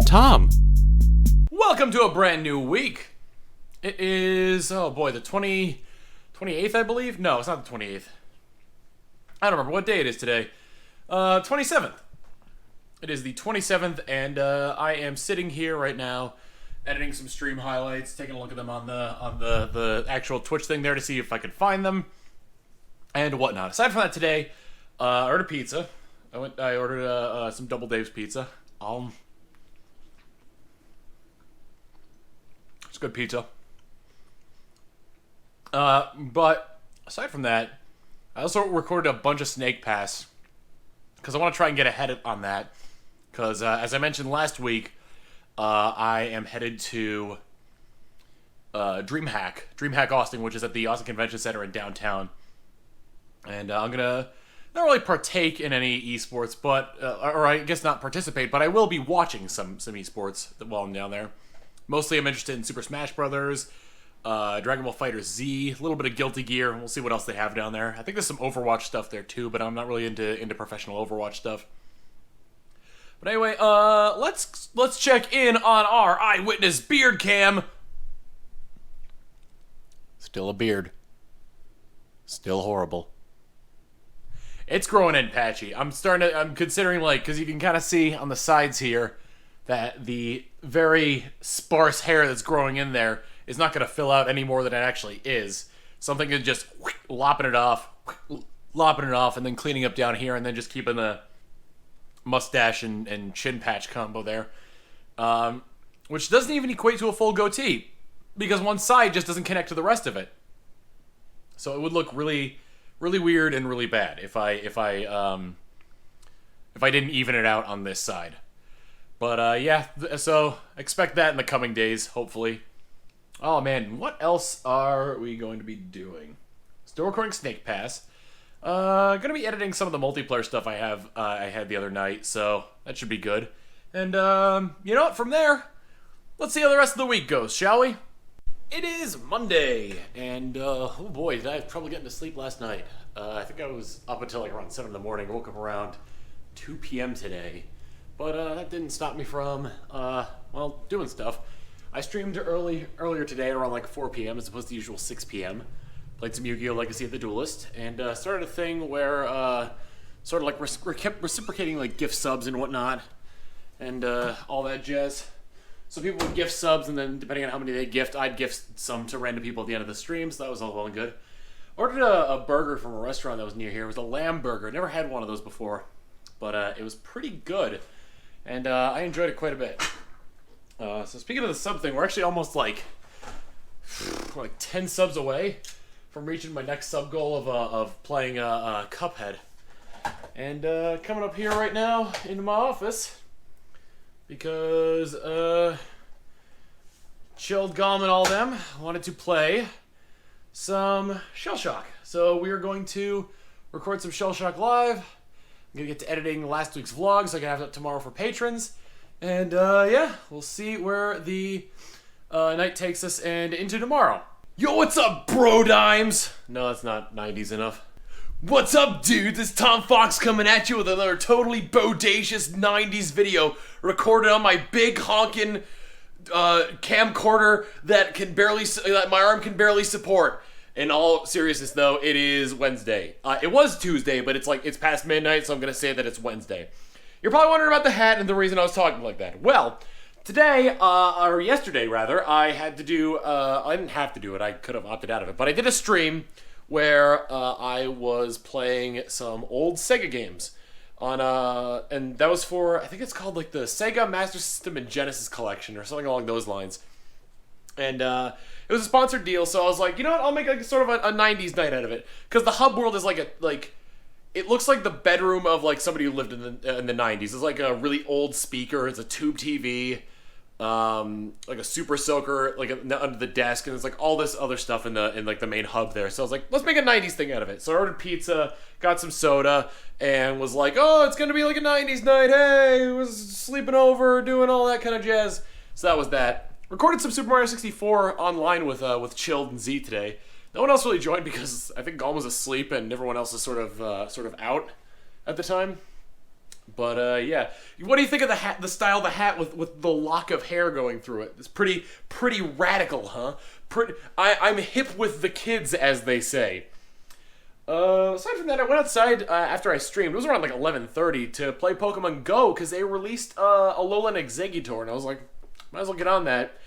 Tom. Welcome to a brand new week. It is, oh boy, the 28th, I believe? No, it's not the 28th. I don't remember what day it is today. 27th. It is the 27th, and I am sitting here right now editing some stream highlights, taking a look at them on the actual Twitch thing there to see if I could find them and whatnot. Aside from that, today, I ordered pizza. I ordered some Double Dave's pizza. It's good pizza. But aside from that, I also recorded a bunch of Snake Pass because I want to try and get ahead on that. Because as I mentioned last week, I am headed to Dreamhack Austin, which is at the Austin Convention Center in downtown. And I'm gonna not really partake in any esports, but or I guess not participate, but I will be watching some esports while I'm down there. Mostly, I'm interested in Super Smash Brothers, Dragon Ball FighterZ, a little bit of Guilty Gear. We'll see what else they have down there. I think there's some Overwatch stuff there too, but I'm not really into professional Overwatch stuff. But anyway, let's check in on our eyewitness beard cam. Still a beard. Still horrible. It's growing in patchy. I'm considering, because you can kind of see on the sides here that the very sparse hair that's growing in there is not going to fill out any more than it actually is. So I'm thinking just lopping it off, and then cleaning up down here, and then just keeping the mustache and chin patch combo there. Which doesn't even equate to a full goatee, because one side just doesn't connect to the rest of it. So it would look really, really weird and really bad if I didn't even it out on this side. But yeah, so expect that in the coming days, hopefully. Oh man, what else are we going to be doing? Still recording Snake Pass. Gonna be editing some of the multiplayer stuff I had the other night, so that should be good. And you know what? From there, let's see how the rest of the week goes, shall we? It is Monday, and oh boy, did I probably get into sleep last night. I think I was up until like around 7 in the morning. Woke up around 2 p.m. today, but that didn't stop me from doing stuff. I streamed earlier today at around like 4 p.m. as opposed to the usual 6 p.m. Played some Yu-Gi-Oh! Legacy of the Duelist, and started a thing where sort of like kept reciprocating like gift subs and whatnot, and all that jazz. So people would gift subs, and then depending on how many they gift, I'd gift some to random people at the end of the stream, so that was all well and good. Ordered a burger from a restaurant that was near here. It was a lamb burger. Never had one of those before, but it was pretty good, and I enjoyed it quite a bit. So speaking of the sub thing, we're actually almost like 10 subs away from reaching my next sub goal of playing Cuphead. And coming up here right now into my office, because Chilled Gom and all them wanted to play some Shell Shock. So we are going to record some Shell Shock live. I'm going to get to editing last week's vlog so I can have it up tomorrow for patrons. And yeah, we'll see where the night takes us and into tomorrow. Yo, what's up, bro dimes? No, that's not 90s enough. What's up, dudes? It's Tom Fox coming at you with another totally bodacious 90s video recorded on my big honkin' camcorder that my arm can barely support. In all seriousness, though, it is Wednesday. It was Tuesday, but it's past midnight, so I'm gonna say that it's Wednesday. You're probably wondering about the hat and the reason I was talking like that. Well, today, or yesterday rather, I had to do, I didn't have to do it, I could have opted out of it, but I did a stream where I was playing some old Sega games on, and that was for, I think it's called like the Sega Master System and Genesis Collection or something along those lines. And it was a sponsored deal, so I was like, you know what, I'll make like sort of a 90s night out of it. Because the hub world is it looks like the bedroom of like somebody who lived in the 90s. It's like a really old speaker, it's a tube TV, like a super soaker like under the desk, and there's like all this other stuff in the main hub there. So I was like, let's make a 90s thing out of it. So I ordered pizza, got some soda, and was like, oh, it's gonna be like a 90s night. Hey, was sleeping over, doing all that kind of jazz. So that was that. Recorded some Super Mario 64 online with Chilled and Z today. No one else really joined because I think Gom was asleep and everyone else is sort of out at the time. Yeah. What do you think of the hat? The style of the hat with the lock of hair going through it. It's pretty radical, huh? I'm hip with the kids, as they say. Aside from that, I went outside after I streamed. It was around like 11:30 to play Pokemon Go because they released a Alolan Exeggutor, and I was like, might as well get on that.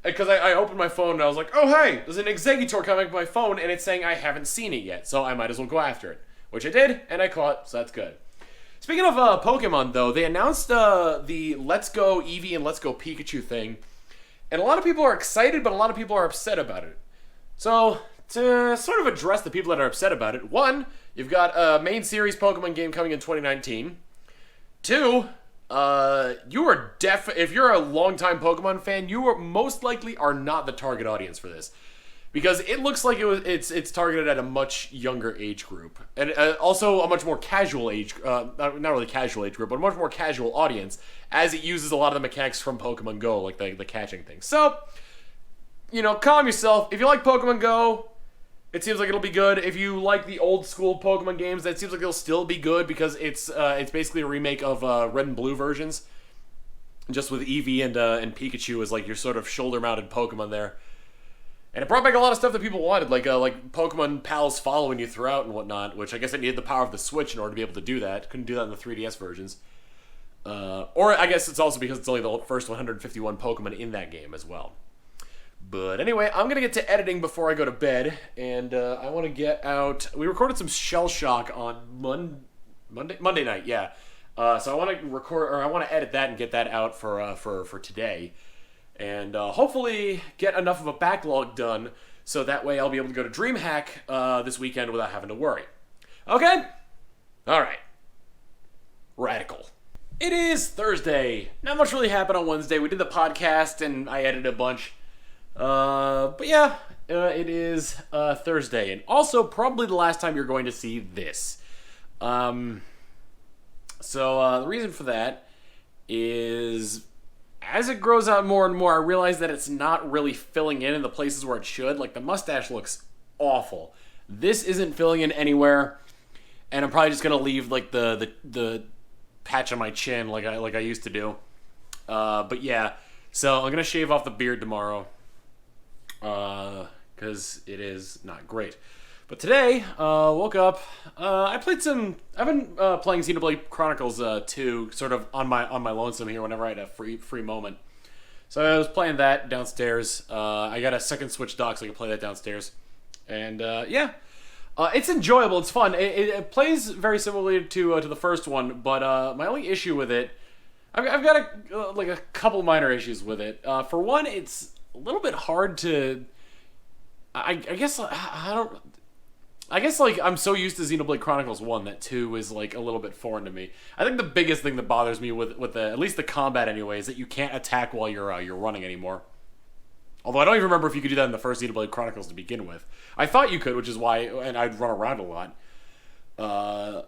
Because I opened my phone and I was like, oh hey, there's an Exeggutor coming up my phone, and it's saying I haven't seen it yet, so I might as well go after it. Which I did, and I caught, so that's good. Speaking of Pokemon, though, they announced the Let's Go Eevee and Let's Go Pikachu thing, and a lot of people are excited, but a lot of people are upset about it. So, to sort of address the people that are upset about it, one, you've got a main series Pokemon game coming in 2019. Two, you are if you're a longtime Pokemon fan, you are most likely are not the target audience for this. Because it looks like it's targeted at a much younger age group. And also a much more casual age, not really casual age group, but a much more casual audience, as it uses a lot of the mechanics from Pokemon Go, like the catching thing. So, calm yourself. If you like Pokemon Go, it seems like it'll be good. If you like the old school Pokemon games, that seems like it'll still be good because it's basically a remake of Red and Blue versions. Just with Eevee and Pikachu as like your sort of shoulder-mounted Pokemon there. And it brought back a lot of stuff that people wanted, like Pokemon pals following you throughout and whatnot, which I guess it needed the power of the Switch in order to be able to do that. Couldn't do that in the 3DS versions. Or I guess it's also because it's only the first 151 Pokemon in that game as well. But anyway, I'm going to get to editing before I go to bed, and I want to get out... We recorded some Shell Shock on Monday night, yeah. So I want to record, or I want to edit that and get that out for today. And hopefully get enough of a backlog done so that way I'll be able to go to Dreamhack this weekend without having to worry. Okay? Alright. Radical. It is Thursday. Not much really happened on Wednesday. We did the podcast and I edited a bunch. But yeah, it is Thursday. And also probably the last time you're going to see this. So the reason for that is... As it grows out more and more, I realize that it's not really filling in the places where it should. Like, the mustache looks awful. This isn't filling in anywhere, and I'm probably just gonna leave like the patch on my chin like I used to do. But yeah, so I'm gonna shave off the beard tomorrow, because it is not great. But today, woke up. I've been playing Xenoblade Chronicles 2, sort of on my lonesome here whenever I had a free moment. So I was playing that downstairs. I got a second Switch dock so I can play that downstairs. And yeah, it's enjoyable. It's fun. It plays very similarly to the first one, but my only issue with it, I've got a couple minor issues with it. For one, it's a little bit hard to. I guess like I'm so used to Xenoblade Chronicles 1 that 2 is like a little bit foreign to me. I think the biggest thing that bothers me with at least the combat anyway is that you can't attack while you're running anymore. Although I don't even remember if you could do that in the first Xenoblade Chronicles to begin with. I thought you could, which is why, and I'd run around a lot. I'd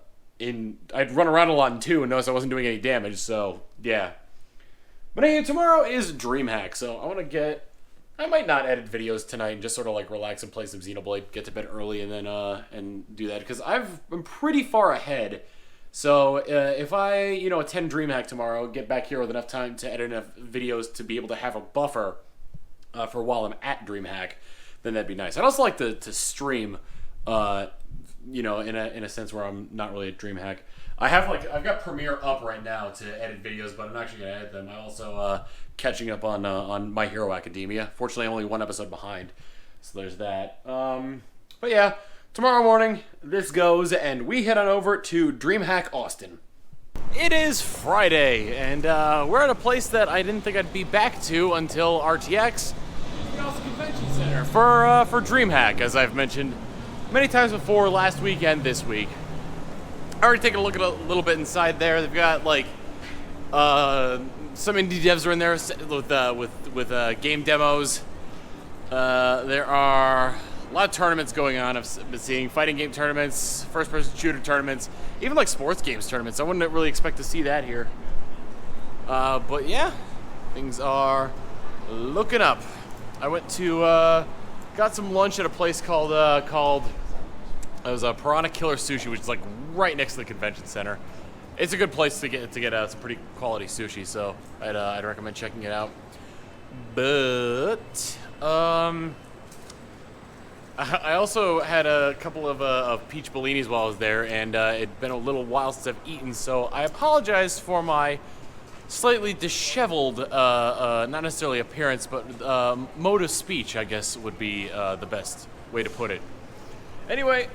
run around a lot in 2 and notice I wasn't doing any damage, so yeah. But anyway, tomorrow is Dreamhack, so I might not edit videos tonight and just sort of like relax and play some Xenoblade, get to bed early, and then and do that because I'm pretty far ahead. So if I attend Dreamhack tomorrow, get back here with enough time to edit enough videos to be able to have a buffer for while I'm at Dreamhack, then that'd be nice. I'd also like to stream, in a sense where I'm not really at Dreamhack. I've got Premiere up right now to edit videos, but I'm not actually gonna edit them. I'm also catching up on My Hero Academia. Fortunately, I'm only one episode behind, so there's that. But yeah, tomorrow morning this goes, and we head on over to Dreamhack Austin. It is Friday, and we're at a place that I didn't think I'd be back to until RTX, the Austin Convention Center, for Dreamhack, as I've mentioned many times before, last week and this week. I already taken a look at a little bit inside there. They've got like some indie devs are in there with game demos. There are a lot of tournaments going on. I've been seeing fighting game tournaments, first-person shooter tournaments, even like sports games tournaments. I wouldn't really expect to see that here. But yeah, things are looking up. I went to got some lunch at a place called it was a Piranha Killer Sushi, which is like right next to the convention center. it's a good place to get some pretty quality sushi. So I'd recommend checking it out. But I also had a couple of peach bellinis while I was there, and it'd been a little while since I've eaten, so I apologize for my slightly disheveled, not necessarily appearance, but mode of speech, I guess, would be the best way to put it. Anyway,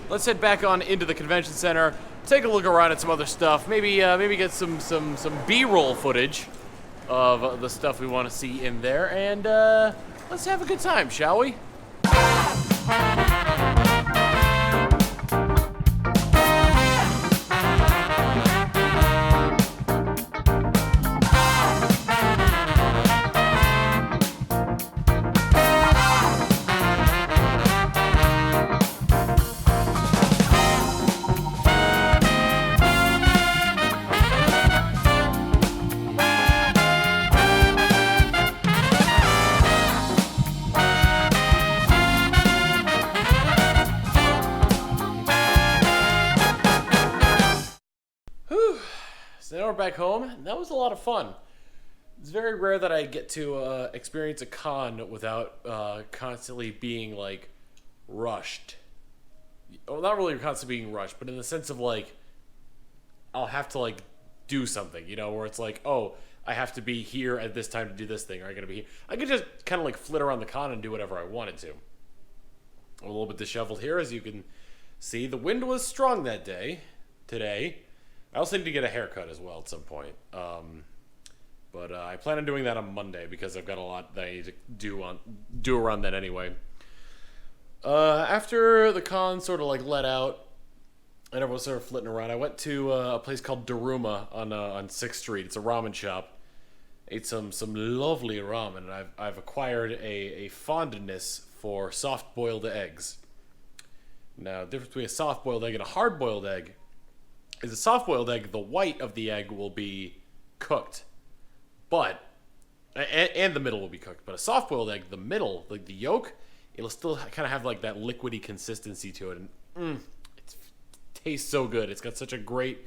let's head back on into the convention center, take a look around at some other stuff, maybe get some B-roll footage of the stuff we want to see in there, and let's have a good time, shall we? So now we're back home, and that was a lot of fun. It's very rare that I get to experience a con without constantly being, like, rushed. Well, not really constantly being rushed, but in the sense of, like, I'll have to, like, do something, you know, where it's like, oh, I have to be here at this time to do this thing, or I gotta be here. I could just kind of, like, flit around the con and do whatever I wanted to. I'm a little bit disheveled here, as you can see. The wind was strong that day, today. I also need to get a haircut as well at some point. But I plan on doing that on Monday because I've got a lot that I need to do around that anyway. After the con sort of like let out and everyone was sort of flitting around, I went to a place called Daruma on 6th Street. It's a ramen shop. Ate some lovely ramen, and I've acquired a fondness for soft-boiled eggs. Now, the difference between a soft-boiled egg and a hard-boiled egg is a soft-boiled egg, the white of the egg will be cooked, and the middle will be cooked. But a soft-boiled egg, the middle, like the yolk, it'll still kind of have like that liquidy consistency to it, and it tastes so good. It's got such a great.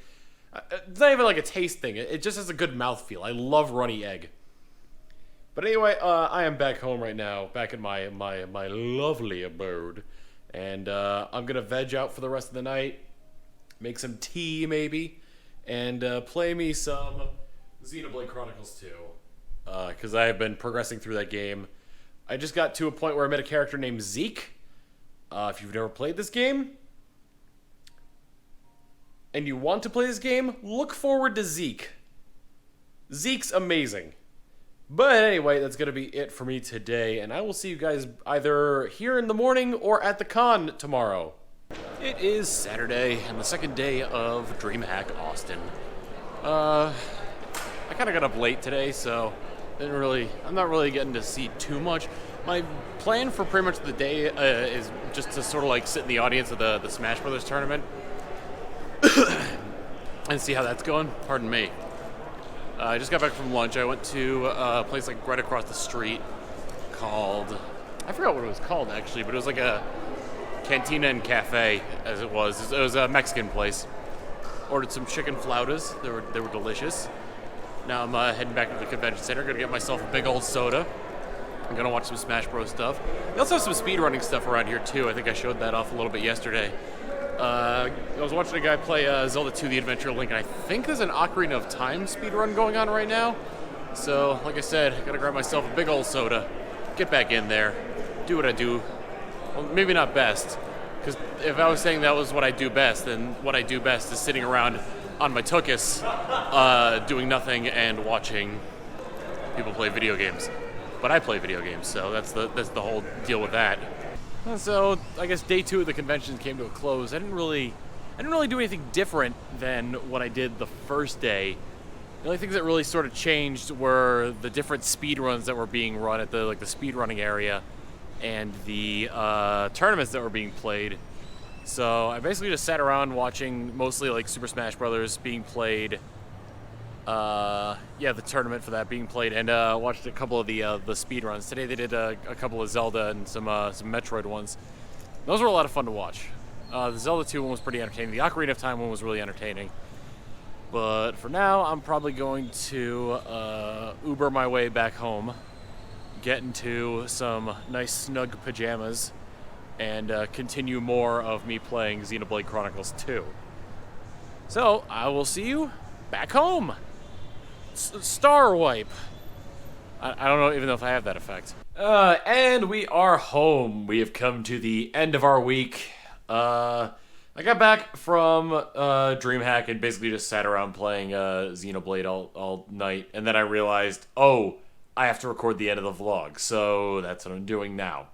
It's not even like a taste thing. It just has a good mouthfeel. I love runny egg. But anyway, I am back home right now, back in my lovely abode, and I'm gonna veg out for the rest of the night. Make some tea, maybe, and play me some Xenoblade Chronicles 2, because I have been progressing through that game. I just got to a point where I met a character named Zeke. If you've never played this game, and you want to play this game, look forward to Zeke. Zeke's amazing. But anyway, that's going to be it for me today, and I will see you guys either here in the morning or at the con tomorrow. It is Saturday, and the second day of Dreamhack Austin. I kind of got up late today, so I'm not really getting to see too much. My plan for pretty much the day is just to sort of like sit in the audience of the Smash Brothers tournament and see how that's going. Pardon me. I just got back from lunch. I went to a place like right across the street called, I forgot what it was called actually, but it was like a cantina and cafe, as it was. It was a Mexican place. Ordered some chicken flautas. They were delicious. Now I'm heading back to the convention center. Gonna get myself a big old soda. I'm gonna watch some Smash Bros. Stuff. They also have some speedrunning stuff around here too. I think I showed that off a little bit yesterday. I was watching a guy play Zelda 2: The Adventure of Link, and I think there's an Ocarina of Time speedrun going on right now. So, like I said, I gotta grab myself a big old soda, get back in there, do what I do. Well, maybe not best, because if I was saying that was what I do best, then what I do best is sitting around on my tuchus, doing nothing and watching people play video games. But I play video games, so that's the whole deal with that. And so I guess day 2 of the convention came to a close. I didn't really do anything different than what I did the first day. The only things that really sort of changed were the different speed runs that were being run at the speedrunning area, and the tournaments that were being played. So I basically just sat around watching mostly like Super Smash Brothers being played. The tournament for that being played, and watched a couple of the speed runs. Today they did a couple of Zelda and some Metroid ones. Those were a lot of fun to watch. The Zelda 2 one was pretty entertaining. The Ocarina of Time one was really entertaining. But for now, I'm probably going to Uber my way back home, get into some nice snug pajamas, and continue more of me playing Xenoblade Chronicles 2. So, I will see you back home. Star wipe. I don't know even know if I have that effect. And we are home. We have come to the end of our week. I got back from Dreamhack and basically just sat around playing Xenoblade all night, and then I realized, oh, I have to record the end of the vlog, so that's what I'm doing now.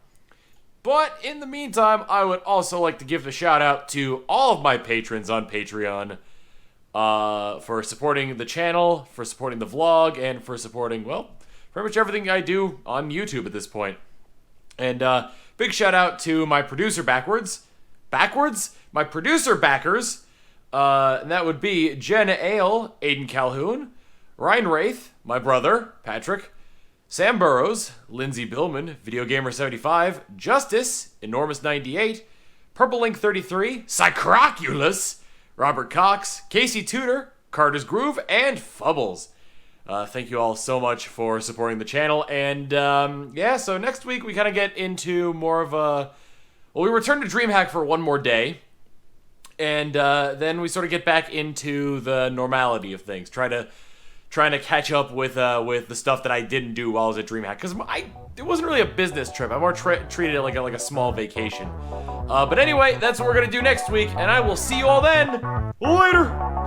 But in the meantime, I would also like to give a shout out to all of my patrons on Patreon for supporting the channel, for supporting the vlog, and for supporting, well, pretty much everything I do on YouTube at this point. And big shout out to my producer my producer backers, and that would be Jenna Ale, Aiden Calhoun, Ryan Wraith, my brother, Patrick, Sam Burrows, Lindsay Billman, VideoGamer75, Justice, Enormous98, Purple Link 33, Psychroculus, Robert Cox, Casey Tudor, Carter's Groove, and Fubbles. Thank you all so much for supporting the channel, and yeah, so next week we kind of get into more of a... Well, we return to Dreamhack for one more day, and then we sort of get back into the normality of things, trying to catch up with the stuff that I didn't do while I was at Dreamhack, because it wasn't really a business trip. I more treated it like a small vacation. But anyway, that's what we're gonna do next week, and I will see you all then. Later.